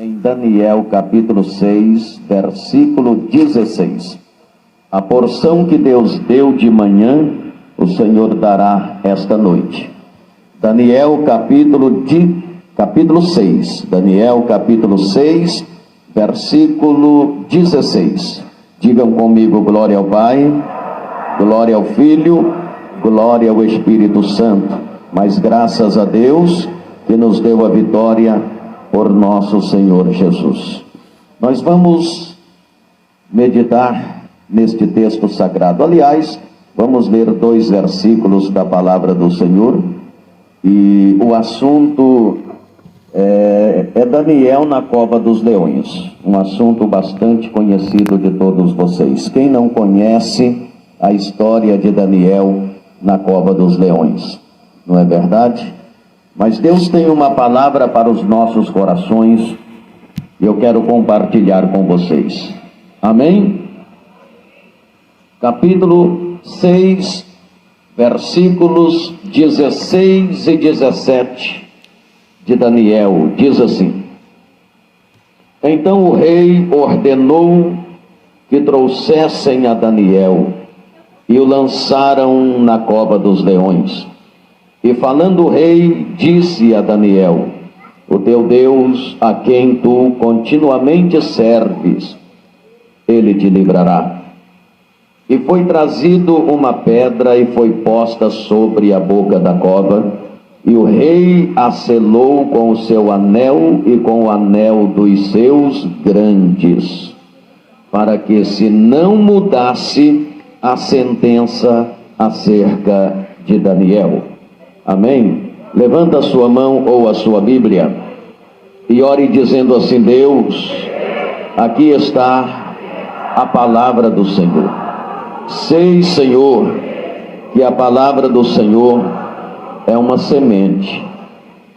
em Daniel capítulo 6, versículo 16. A porção que Deus deu de manhã, o Senhor dará esta noite. Daniel capítulo 6. Daniel capítulo 6, versículo 16. Digam comigo: glória ao Pai, glória ao Filho, glória ao Espírito Santo. Mas graças a Deus que nos deu a vitória por nosso Senhor Jesus. Nós vamos meditar neste texto sagrado. Aliás, vamos ler 2 versículos da palavra do Senhor. E o assunto é Daniel na cova dos leões. Um assunto bastante conhecido de todos vocês. Quem não conhece a história de Daniel na cova dos leões? Não é verdade? Mas Deus tem uma palavra para os nossos corações e eu quero compartilhar com vocês. Amém? Capítulo 6, versículos 16 e 17 de Daniel, diz assim: Então o rei ordenou que trouxessem a Daniel e o lançaram na cova dos leões. E falando o rei, disse a Daniel: O teu Deus, a quem tu continuamente serves, ele te livrará. E foi trazido uma pedra e foi posta sobre a boca da cova, e o rei a selou com o seu anel e com o anel dos seus grandes, para que se não mudasse a sentença acerca de Daniel. Amém? Levanta a sua mão ou a sua Bíblia e ore dizendo assim: Deus, aqui está a palavra do Senhor. Sei, Senhor, que a palavra do Senhor é uma semente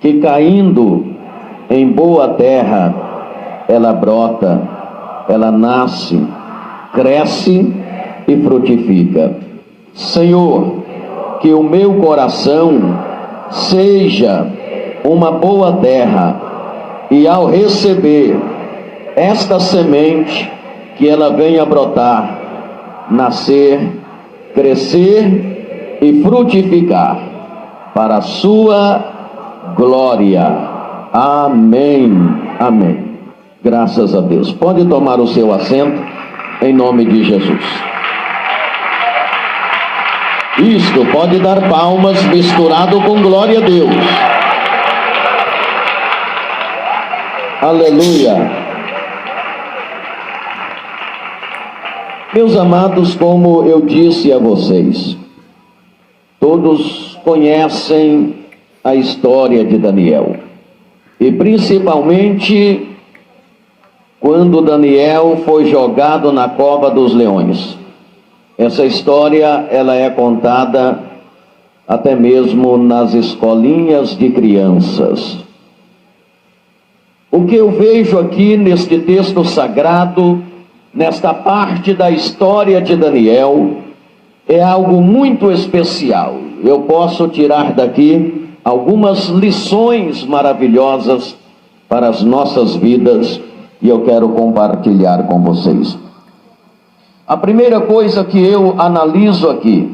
que, caindo em boa terra, ela brota, ela nasce, cresce e frutifica. Senhor, que o meu coração seja uma boa terra e, ao receber esta semente, que ela venha brotar, nascer, crescer e frutificar para a sua glória. Amém. Amém. Graças a Deus. Pode tomar o seu assento em nome de Jesus. Isto, pode dar palmas misturado com glória a Deus. Aleluia. Meus amados, como eu disse a vocês, todos conhecem a história de Daniel. E principalmente quando Daniel foi jogado na cova dos leões. Essa história, ela é contada até mesmo nas escolinhas de crianças. O que eu vejo aqui neste texto sagrado, nesta parte da história de Daniel, é algo muito especial. Eu posso tirar daqui algumas lições maravilhosas para as nossas vidas e eu quero compartilhar com vocês. A primeira coisa que eu analiso aqui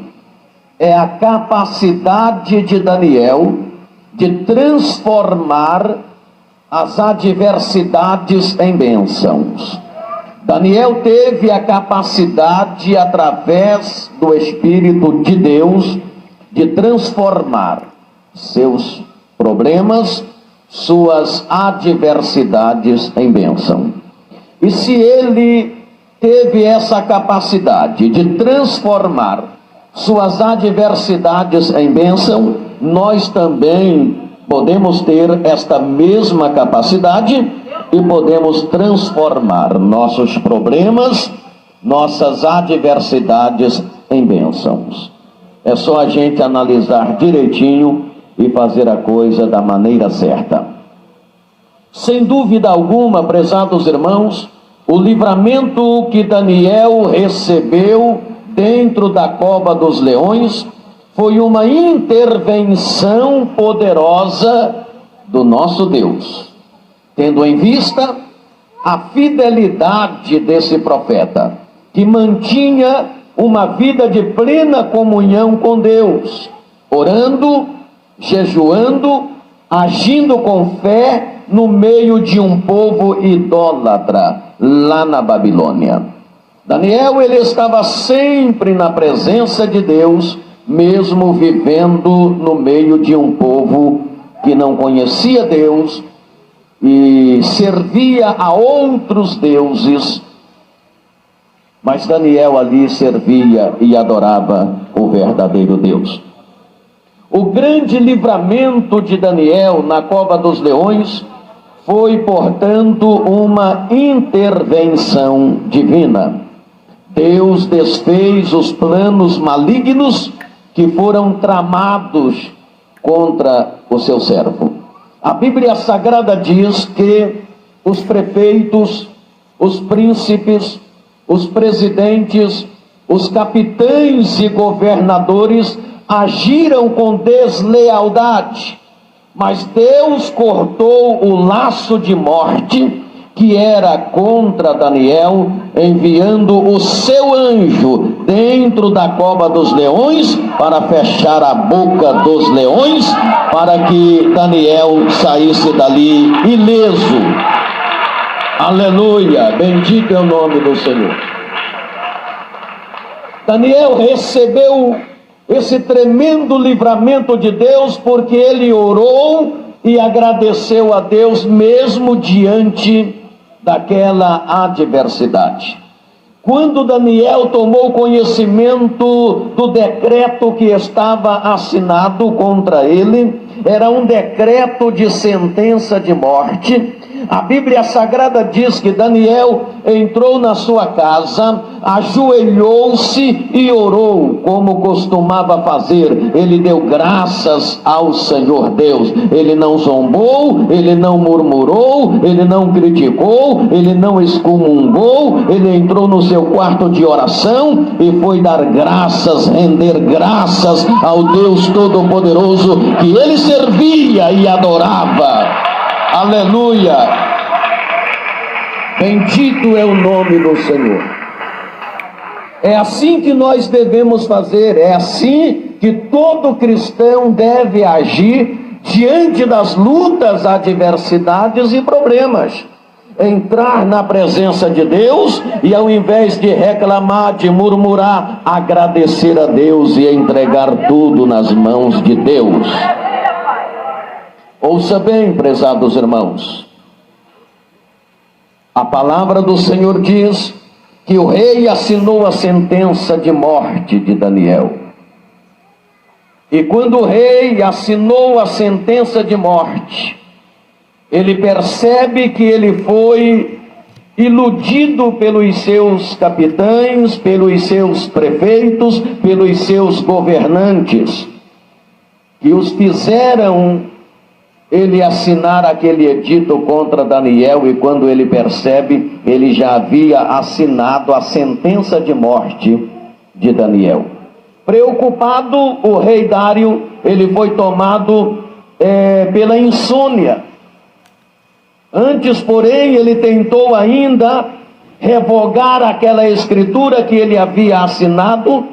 é a capacidade de Daniel de transformar as adversidades em bênçãos. Daniel teve a capacidade, através do Espírito de Deus, de transformar seus problemas, suas adversidades em bênção. E se ele teve essa capacidade de transformar suas adversidades em bênção, nós também podemos ter esta mesma capacidade e podemos transformar nossos problemas, nossas adversidades em bênçãos. É só a gente analisar direitinho e fazer a coisa da maneira certa. Sem dúvida alguma, prezados irmãos, o livramento que Daniel recebeu dentro da cova dos leões foi uma intervenção poderosa do nosso Deus. tendo em vista a fidelidade desse profeta, que mantinha uma vida de plena comunhão com Deus, orando, jejuando, agindo com fé no meio de um povo idólatra lá na Babilônia. Daniel, ele estava sempre na presença de Deus, mesmo vivendo no meio de um povo que não conhecia Deus e servia a outros deuses. Mas Daniel ali servia e adorava o verdadeiro Deus. O grande livramento de Daniel na cova dos leões foi, portanto, uma intervenção divina. Deus desfez os planos malignos que foram tramados contra o seu servo. A Bíblia Sagrada diz que os prefeitos, os príncipes, os presidentes, os capitães e governadores agiram com deslealdade, mas Deus cortou o laço de morte que era contra Daniel, enviando o seu anjo dentro da cova dos leões para fechar a boca dos leões, para que Daniel saísse dali ileso. Aleluia, bendito é o nome do Senhor. Daniel recebeu esse tremendo livramento de Deus porque ele orou e agradeceu a Deus mesmo diante daquela adversidade. Quando Daniel tomou conhecimento do decreto que estava assinado contra ele, era um decreto de sentença de morte. A Bíblia Sagrada diz que Daniel entrou na sua casa, ajoelhou-se e orou, como costumava fazer. Ele deu graças ao Senhor Deus. Ele não zombou, ele não murmurou, ele não criticou, ele não excomungou. Ele entrou no seu quarto de oração e foi dar graças, render graças ao Deus Todo-Poderoso que ele servia e adorava. Aleluia! Bendito é o nome do Senhor. É assim que nós devemos fazer, é assim que todo cristão deve agir diante das lutas, adversidades e problemas. Entrar na presença de Deus e, ao invés de reclamar, de murmurar, agradecer a Deus e entregar tudo nas mãos de Deus. Ouça bem, prezados irmãos, a palavra do Senhor diz que o rei assinou a sentença de morte de Daniel. E quando o rei assinou a sentença de morte, ele percebe que ele foi iludido pelos seus capitães, pelos seus prefeitos, pelos seus governantes, que os fizeram ele assinar aquele edito contra Daniel, e quando ele percebe, ele já havia assinado a sentença de morte de Daniel. Preocupado, o rei Dário, ele foi tomado pela insônia. Antes, porém, ele tentou ainda revogar aquela escritura que ele havia assinado,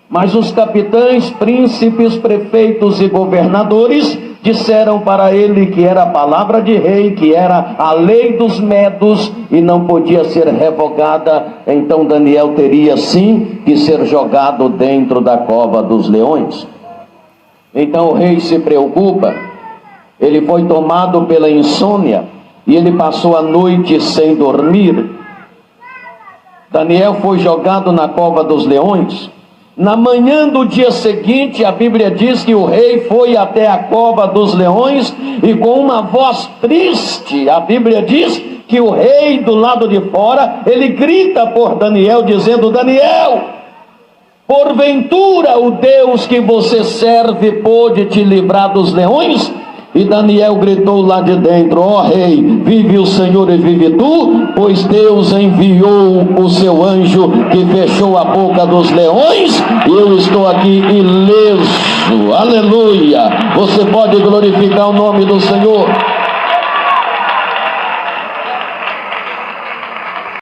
mas os capitães, príncipes, prefeitos e governadores disseram para ele que era a palavra de rei, que era a lei dos medos e não podia ser revogada. Então Daniel teria sim que ser jogado dentro da cova dos leões. Então o rei se preocupa, ele foi tomado pela insônia e ele passou a noite sem dormir. Daniel foi jogado na cova dos leões. Na manhã do dia seguinte, a Bíblia diz que o rei foi até a cova dos leões e com uma voz triste, a Bíblia diz que o rei do lado de fora, ele grita por Daniel, dizendo: Daniel, porventura o Deus que você serve pôde te livrar dos leões? E Daniel gritou lá de dentro: ó rei, vive o Senhor e vive tu, pois Deus enviou o seu anjo que fechou a boca dos leões e eu estou aqui ileso. Aleluia! Você pode glorificar o nome do Senhor.